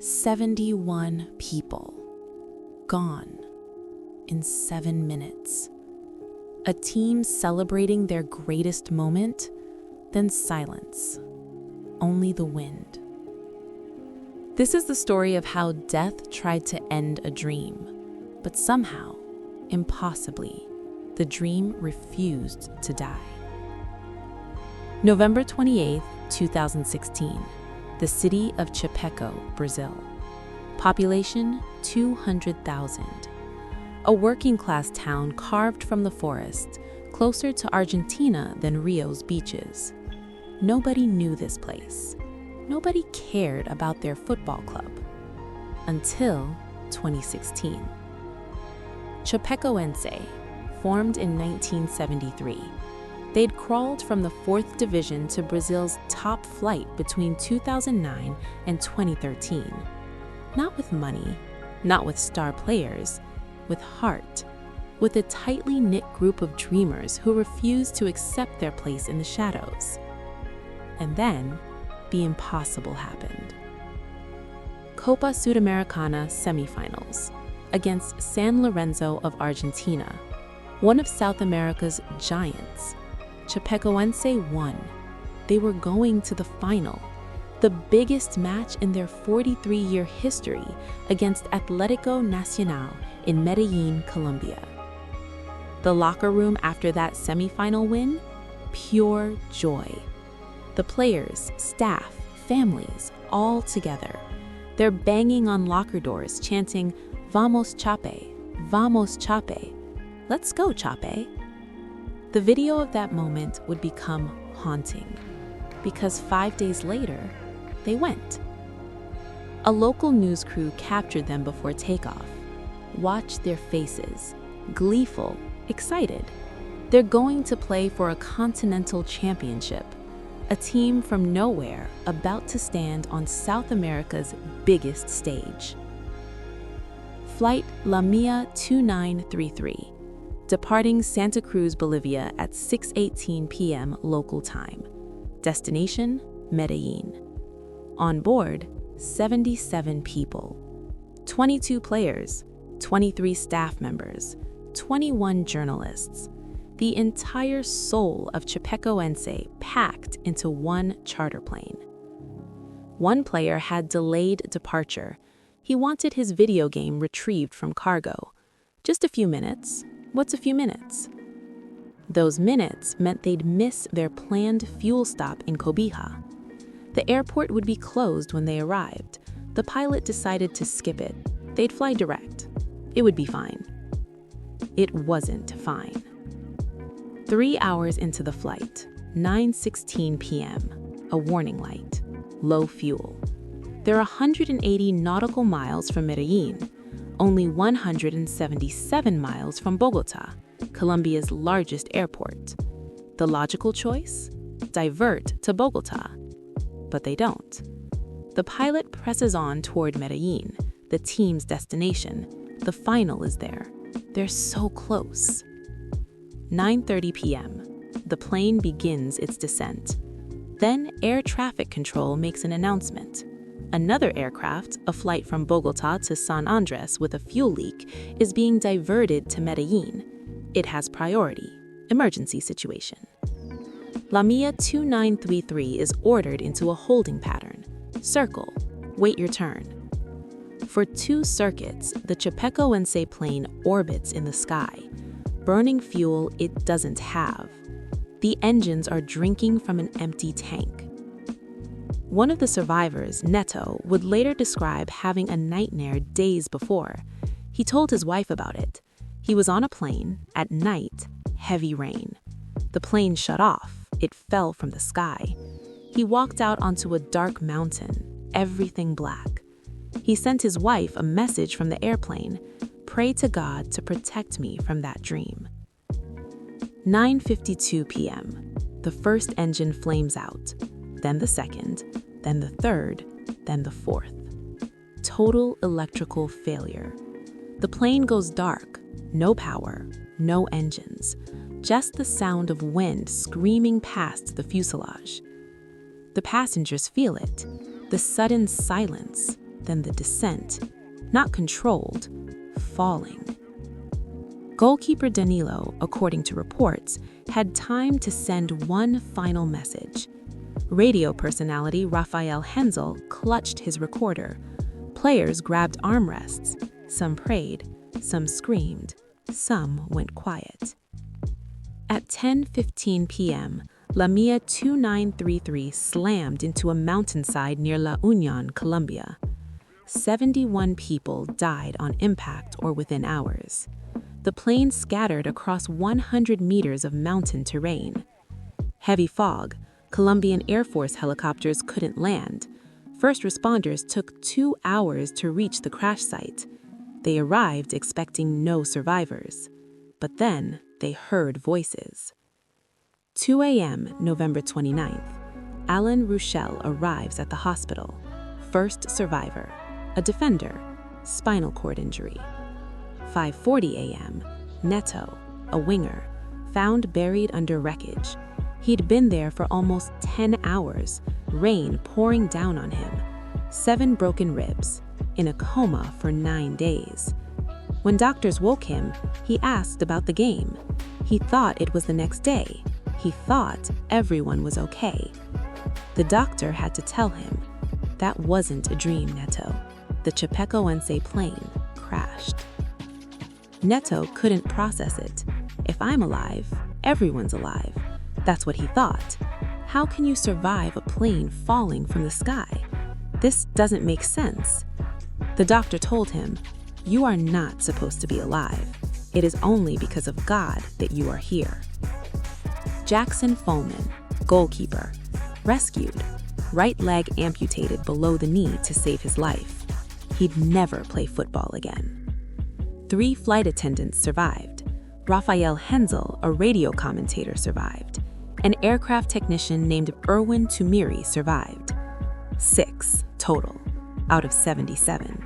71 people gone in 7 minutes. A team celebrating their greatest moment, then silence. Only the wind. This is the story of how death tried to end a dream, but somehow, impossibly, the dream refused to die. November 28, 2016, the city of Chapecoense, Brazil. Population 200,000. A working-class town carved from the forest, closer to Argentina than Rio's beaches. Nobody knew this place. Nobody cared about their football club. Until 2016. Chapecoense, formed in 1973. They'd crawled from the 4th division to Brazil's top flight between 2009 and 2013. Not with money, not with star players, with heart, with a tightly knit group of dreamers who refused to accept their place in the shadows. And then, the impossible happened. Copa Sudamericana semifinals against San Lorenzo of Argentina, one of South America's giants. Chapecoense won. They were going to the final, the biggest match in their 43-year history against Atlético Nacional in Medellin, Colombia. The locker room after that semifinal win? Pure joy. The players, staff, families, all together. They're banging on locker doors, chanting, "Vamos Chape, vamos Chape, let's go Chape." The video of that moment would become haunting, because 5 days later, they went. A local news crew captured them before takeoff. Watch their faces, gleeful, excited. They're going to play for a continental championship, a team from nowhere about to stand on South America's biggest stage. Flight LaMia 2933. Departing Santa Cruz, Bolivia at 6:18 p.m. local time. Destination, Medellin. On board, 77 people. 22 players, 23 staff members, 21 journalists. The entire soul of Chapecoense packed into one charter plane. One player had delayed departure. He wanted his video game retrieved from cargo. Just a few minutes. What's a few minutes? Those minutes meant they'd miss their planned fuel stop in Cobija. The airport would be closed when they arrived. The pilot decided to skip it. They'd fly direct. It would be fine. It wasn't fine. 3 hours into the flight, 9:16 p.m., a warning light, low fuel. They're 180 nautical miles from Medellin, only 177 miles from Bogotá, Colombia's largest airport. The logical choice? Divert to Bogotá. But they don't. The pilot presses on toward Medellin, the team's destination. The final is there. They're so close. 9:30 p.m. The plane begins its descent. Then air traffic control makes an announcement. Another aircraft, a flight from Bogotá to San Andres with a fuel leak, is being diverted to Medellin. It has priority, emergency situation. LaMia 2933 is ordered into a holding pattern. Circle, wait your turn. For 2 circuits, the Chapecoense plane orbits in the sky, burning fuel it doesn't have. The engines are drinking from an empty tank. One of the survivors, Neto, would later describe having a nightmare days before. He told his wife about it. He was on a plane, at night, heavy rain. The plane shut off. It fell from the sky. He walked out onto a dark mountain, everything black. He sent his wife a message from the airplane, "Pray to God to protect me from that dream." 9:52 p.m. The first engine flames out, then the second, then the third, then the fourth. Total electrical failure. The plane goes dark, no power, no engines, just the sound of wind screaming past the fuselage. The passengers feel it, the sudden silence, than the descent, not controlled, falling. Goalkeeper Danilo, according to reports, had time to send one final message. Radio personality Raphael Hensel clutched his recorder. Players grabbed armrests. Some prayed, some screamed, some went quiet. At 10:15 p.m., LaMia 2933 slammed into a mountainside near La Union, Colombia. 71 people died on impact or within hours. The plane scattered across 100 meters of mountain terrain. Heavy fog, Colombian Air Force helicopters couldn't land. First responders took 2 hours to reach the crash site. They arrived expecting no survivors. But then they heard voices. 2 a.m., November 29th, Alan Ruschel arrives at the hospital. First survivor, a defender, spinal cord injury. 5:40 a.m., Neto, a winger, found buried under wreckage. He'd been there for almost 10 hours, rain pouring down on him. 7 broken ribs, in a coma for 9 days. When doctors woke him, he asked about the game. He thought it was the next day. He thought everyone was okay. The doctor had to tell him, that wasn't a dream, Neto. The Chapecoense plane crashed. Neto couldn't process it. If I'm alive, everyone's alive. That's what he thought. How can you survive a plane falling from the sky? This doesn't make sense. The doctor told him, you are not supposed to be alive. It is only because of God that you are here. Jackson Follman, goalkeeper, rescued, right leg amputated below the knee to save his life. He'd never play football again. 3 flight attendants survived. Raphael Hensel, a radio commentator, survived. An aircraft technician named Erwin Tumiri survived. 6 total, out of 77.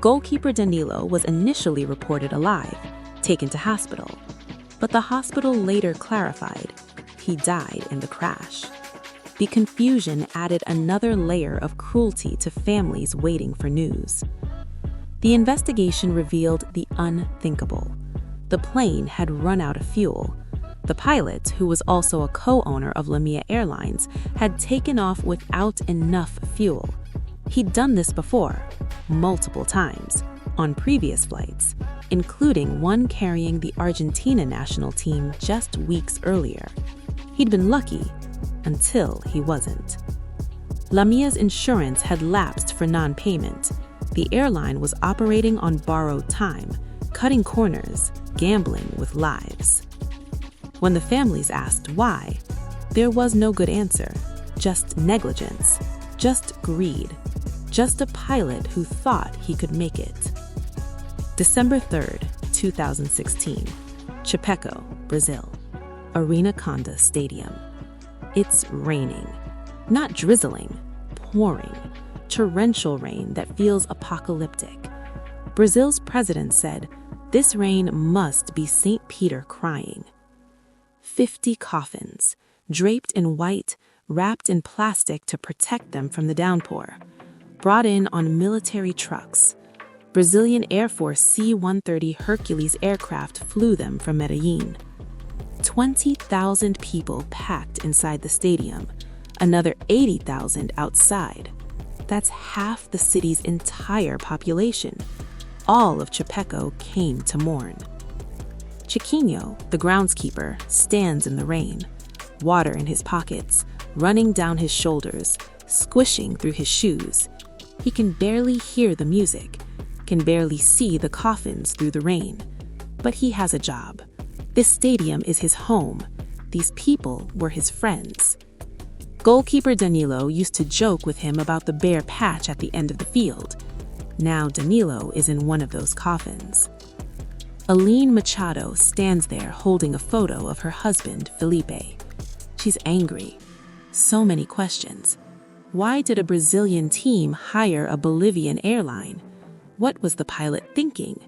Goalkeeper Danilo was initially reported alive, taken to hospital. But the hospital later clarified he died in the crash. The confusion added another layer of cruelty to families waiting for news. The investigation revealed the unthinkable. The plane had run out of fuel. The pilot, who was also a co-owner of LaMia Airlines, had taken off without enough fuel. He'd done this before, multiple times, on previous flights, including one carrying the Argentina national team just weeks earlier. He'd been lucky until he wasn't. LaMia's insurance had lapsed for non-payment. The airline was operating on borrowed time, cutting corners, gambling with lives. When the families asked why, there was no good answer, just negligence, just greed, just a pilot who thought he could make it. December 3rd, 2016, Chapeco, Brazil, Arena Conda Stadium. It's raining, not drizzling, pouring, torrential rain that feels apocalyptic. Brazil's president said, this rain must be St. Peter crying. 50 coffins, draped in white, wrapped in plastic to protect them from the downpour, brought in on military trucks. Brazilian Air Force C-130 Hercules aircraft flew them from Medellin. 20,000 people packed inside the stadium, another 80,000 outside. That's half the city's entire population. All of Chapeco came to mourn. Chiquinho, the groundskeeper, stands in the rain, water in his pockets, running down his shoulders, squishing through his shoes. He can barely hear the music, can barely see the coffins through the rain. But he has a job. This stadium is his home. These people were his friends. Goalkeeper Danilo used to joke with him about the bare patch at the end of the field. Now Danilo is in one of those coffins. Aline Machado stands there holding a photo of her husband, Felipe. She's angry. So many questions. Why did a Brazilian team hire a Bolivian airline? What was the pilot thinking?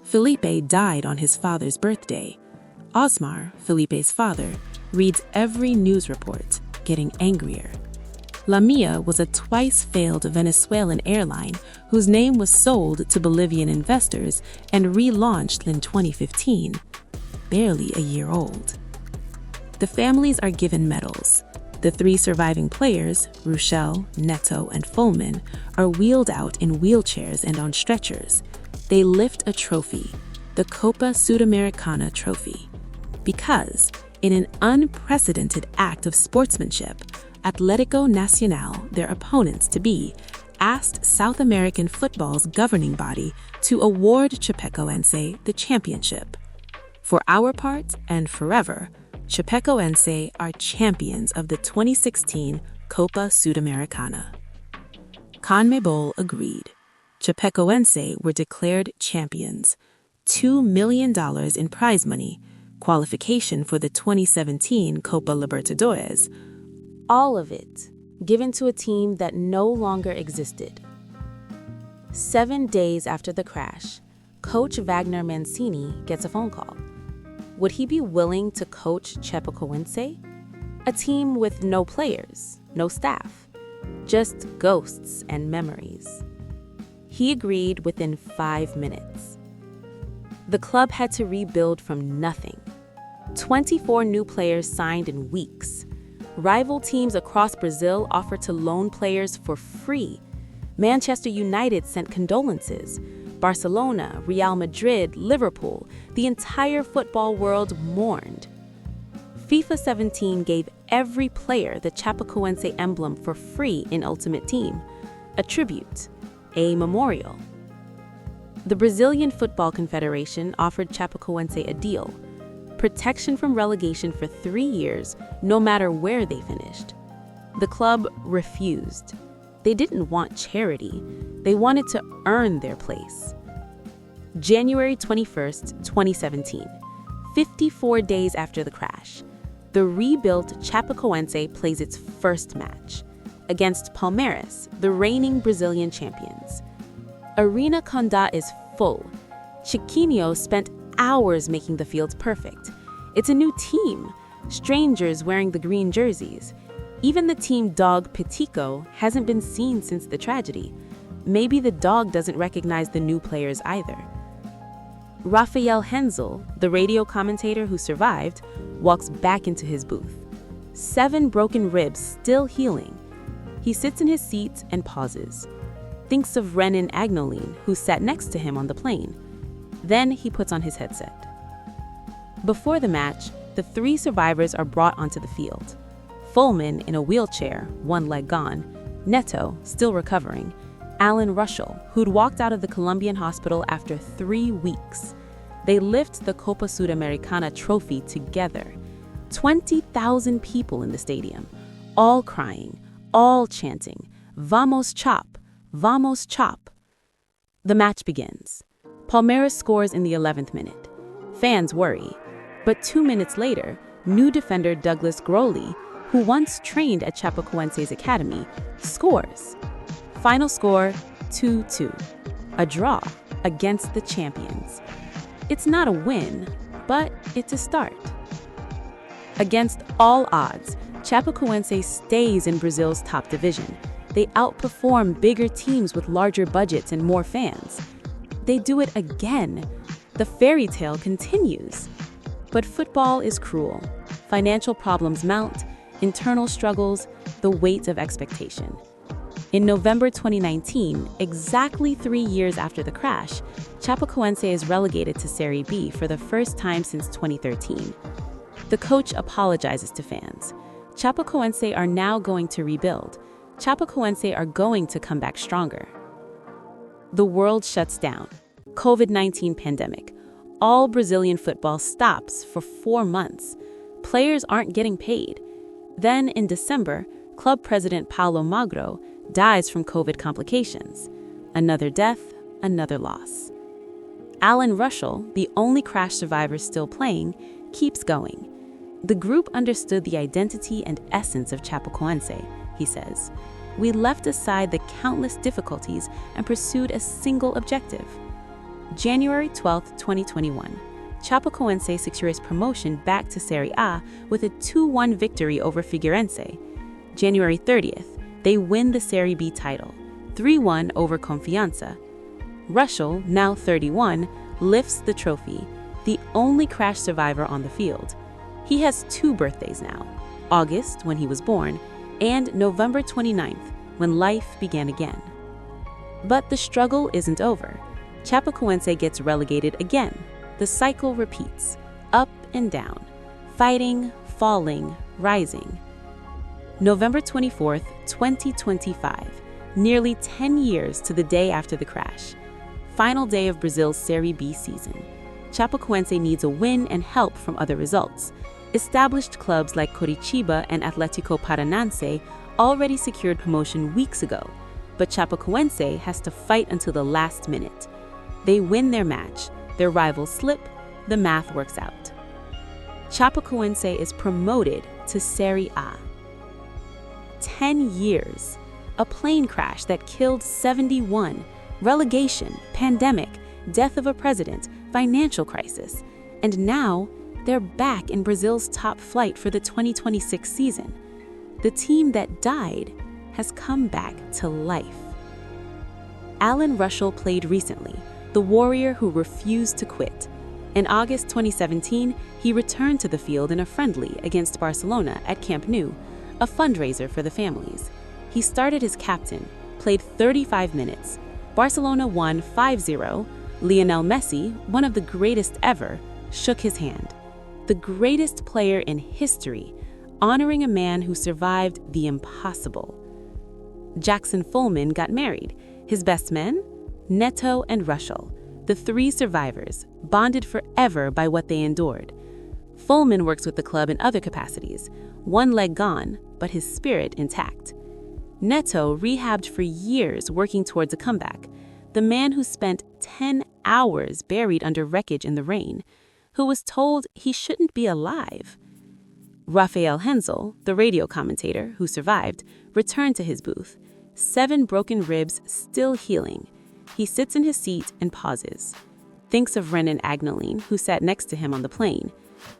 Felipe died on his father's birthday. Osmar, Felipe's father, reads every news report, getting angrier. LaMia was a twice-failed Venezuelan airline whose name was sold to Bolivian investors and relaunched in 2015, barely a year old. The families are given medals. The 3 surviving players, Ruschel, Neto, and Fulman, are wheeled out in wheelchairs and on stretchers. They lift a trophy, the Copa Sudamericana trophy, because, in an unprecedented act of sportsmanship, Atlético Nacional, their opponents-to-be, asked South American football's governing body to award Chapecoense the championship. For our part, and forever, Chapecoense are champions of the 2016 Copa Sudamericana. CONMEBOL agreed. Chapecoense were declared champions. $2 million in prize money, qualification for the 2017 Copa Libertadores. All of it given to a team that no longer existed. 7 days after the crash, Coach Wagner Mancini gets a phone call. Would he be willing to coach Chapecoense? A team with no players, no staff, just ghosts and memories. He agreed within 5 minutes. The club had to rebuild from nothing. 24 new players signed in weeks. Rival teams across Brazil offered to loan players for free. Manchester United sent condolences. Barcelona, Real Madrid, Liverpool, the entire football world mourned. FIFA 17 gave every player the Chapecoense emblem for free in Ultimate Team, a tribute, a memorial. The Brazilian Football Confederation offered Chapecoense a deal, protection from relegation for 3 years, no matter where they finished. The club refused. They didn't want charity. They wanted to earn their place. January 21st, 2017, 54 days after the crash, the rebuilt Chapecoense plays its first match against Palmeiras, the reigning Brazilian champions. Arena Condá is full. Chiquinho spent hours making the fields perfect. It's a new team, strangers wearing the green jerseys. Even the team dog Petico hasn't been seen since the tragedy. Maybe the dog doesn't recognize the new players either. Rafael Hensel, the radio commentator who survived, walks back into his booth. 7 broken ribs still healing. He sits in his seat and pauses. Thinks of Renan Agnolin, who sat next to him on the plane. Then he puts on his headset. Before the match, the 3 survivors are brought onto the field. Fulman in a wheelchair, 1 leg gone, Neto, still recovering, Alan Ruschel, who'd walked out of the Colombian hospital after 3 weeks. They lift the Copa Sudamericana trophy together. 20,000 people in the stadium, all crying, all chanting, "Vamos Chap! Vamos Chap!" The match begins. Palmeiras scores in the 11th minute. Fans worry. But 2 minutes later, new defender Douglas Growley, who once trained at Chapecoense's academy, scores. Final score, 2-2. A draw against the champions. It's not a win, but it's a start. Against all odds, Chapecoense stays in Brazil's top division. They outperform bigger teams with larger budgets and more fans. They do it again. The fairy tale continues. But football is cruel. Financial problems mount, internal struggles, the weight of expectation. In November 2019, exactly 3 years after the crash, Chapecoense is relegated to Serie B for the first time since 2013. The coach apologizes to fans. Chapecoense are now going to rebuild. Chapecoense are going to come back stronger. The world shuts down. COVID-19 pandemic. All Brazilian football stops for 4 months. Players aren't getting paid. Then, in December, club president Paulo Magro dies from COVID complications. Another death, another loss. Alan Ruschel, the only crash survivor still playing, keeps going. The group understood the identity and essence of Chapecoense, he says. We left aside the countless difficulties and pursued a single objective. January 12, 2021. Chapecoense secures promotion back to Serie A with a 2-1 victory over Figueirense. January 30th, They win the Serie B title, 3-1 over Confianza. Russell, now 31, lifts the trophy, the only crash survivor on the field. He has 2 birthdays now, August, when he was born, and November 29th, when life began again. But the struggle isn't over. Chapecoense gets relegated again. The cycle repeats, up and down, fighting, falling, rising. November 24th, 2025, nearly 10 years to the day after the crash. Final day of Brazil's Serie B season. Chapecoense needs a win and help from other results. Established clubs like Coritiba and Atlético Paranaense already secured promotion weeks ago, but Chapecoense has to fight until the last minute. They win their match, their rivals slip, the math works out. Chapecoense is promoted to Serie A. 10 years, a plane crash that killed 71, relegation, pandemic, death of a president, financial crisis, and now they're back in Brazil's top flight for the 2026 season. The team that died has come back to life. Alan Russell played recently, the warrior who refused to quit. In August 2017, he returned to the field in a friendly against Barcelona at Camp Nou, a fundraiser for the families. He started as captain, played 35 minutes. Barcelona won 5-0. Lionel Messi, one of the greatest ever, shook his hand. The greatest player in history, honoring a man who survived the impossible. Jackson Fulman got married. His best men? Neto and Russell, the 3 survivors, bonded forever by what they endured. Fulman works with the club in other capacities, one leg gone, but his spirit intact. Neto rehabbed for years working towards a comeback, the man who spent 10 hours buried under wreckage in the rain, who was told he shouldn't be alive. Rafael Hensel, the radio commentator who survived, returned to his booth, 7 broken ribs still healing. He sits in his seat and pauses, thinks of Renan Agneline, who sat next to him on the plane.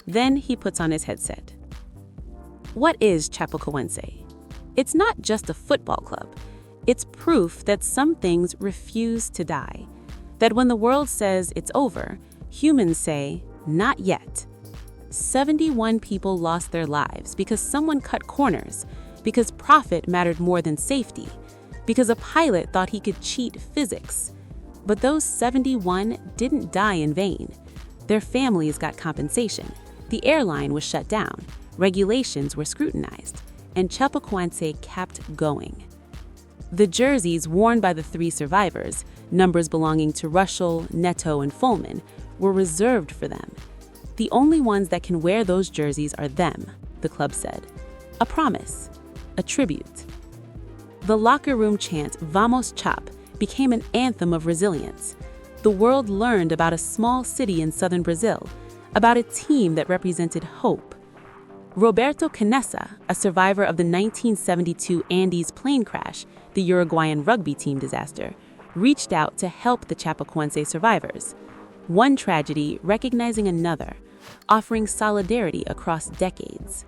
Then he puts on his headset. What is Chapecoense? It's not just a football club. It's proof that some things refuse to die. That when the world says it's over, humans say, not yet. 71 people lost their lives because someone cut corners, because profit mattered more than safety, because a pilot thought he could cheat physics. But those 71 didn't die in vain. Their families got compensation. The airline was shut down. Regulations were scrutinized. And Chapecoense kept going. The jerseys worn by the 3 survivors, numbers belonging to Russell, Neto, and Fulman, were reserved for them. The only ones that can wear those jerseys are them, the club said. A promise, a tribute. The locker room chant, Vamos Chap, became an anthem of resilience. The world learned about a small city in southern Brazil, about a team that represented hope. Roberto Canessa, a survivor of the 1972 Andes plane crash, the Uruguayan rugby team disaster, reached out to help the Chapecoense survivors. One tragedy recognizing another, offering solidarity across decades.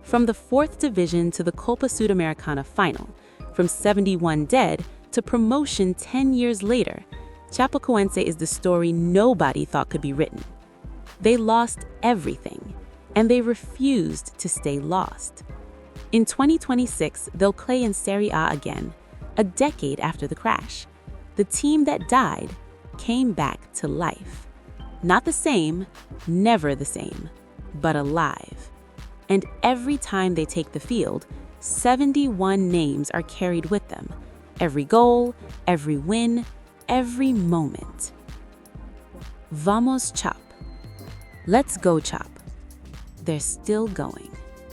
From the 4th division to the Copa Sudamericana final, from 71 dead to promotion 10 years later, Chapecoense is the story nobody thought could be written. They lost everything, and they refused to stay lost. In 2026, they'll play in Serie A again, a decade after the crash. The team that died came back to life. Not the same, never the same, but alive. And every time they take the field, 71 names are carried with them. Every goal, every win, every moment. Vamos Chap. Let's go Chap. They're still going.